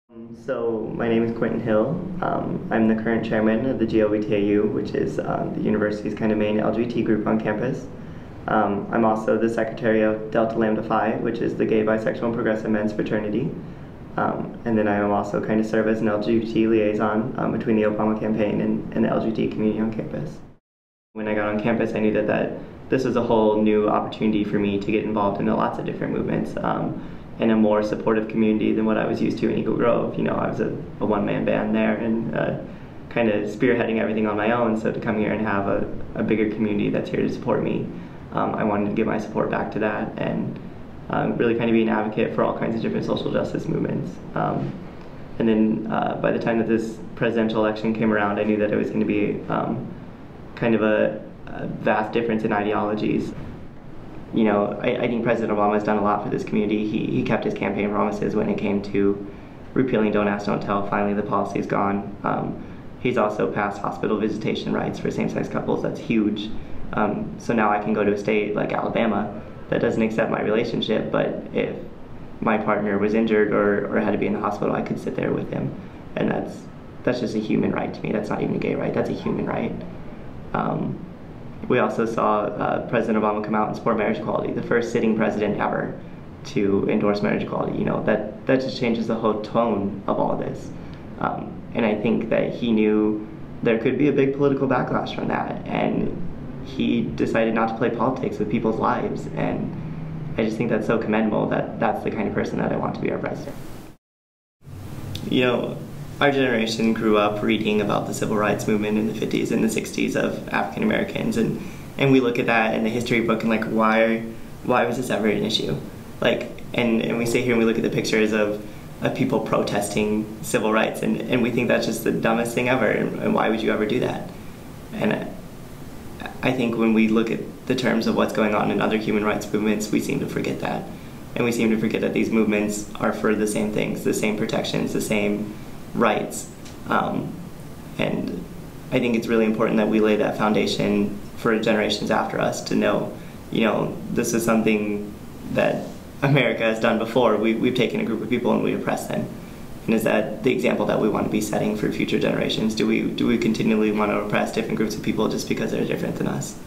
So my name is Quentin Hill. I'm the current chairman of the GLBTAU, which is the university's kind of main LGBT group on campus. I'm also the secretary of Delta Lambda Phi, which is the gay, bisexual, and progressive men's fraternity. And then I am also kind of serve as an LGBT liaison between the Obama campaign and the LGBT community on campus. When I got on campus, I knew that this was a whole new opportunity for me to get involved in lots of different movements. In a more supportive community than what I was used to in Eagle Grove. You know, I was a one-man band there and kind of spearheading everything on my own, so to come here and have a bigger community that's here to support me, I wanted to give my support back to that and really kind of be an advocate for all kinds of different social justice movements. And then by the time that this presidential election came around, I knew that it was going to be kind of a vast difference in ideologies. You know, I think President Obama has done a lot for this community. He kept his campaign promises when it came to repealing Don't Ask, Don't Tell. Finally, the policy is gone. He's also passed hospital visitation rights for same-sex couples. That's huge. So now I can go to a state like Alabama that doesn't accept my relationship, but if my partner was injured or had to be in the hospital, I could sit there with him. And that's just a human right to me. That's not even a gay right. That's a human right. We also saw President Obama come out and support marriage equality, the first sitting president ever to endorse marriage equality. You know, that just changes the whole tone of all of this. And I think that he knew there could be a big political backlash from that, and he decided not to play politics with people's lives. And I just think that's so commendable that that's the kind of person that I want to be our president. You know, our generation grew up reading about the civil rights movement in the 50s and the 60s of African Americans, and we look at that in the history book and like, why was this ever an issue? Like, and we sit here and we look at the pictures of people protesting civil rights, and we think that's just the dumbest thing ever, and why would you ever do that? And I think when we look at the terms of what's going on in other human rights movements, we seem to forget that. And we seem to forget that these movements are for the same things, the same protections, the same rights. And I think it's really important that we lay that foundation for generations after us to know, you know, this is something that America has done before. We've taken a group of people and we oppressed them. And is that the example that we want to be setting for future generations? Do we continually want to oppress different groups of people just because they're different than us?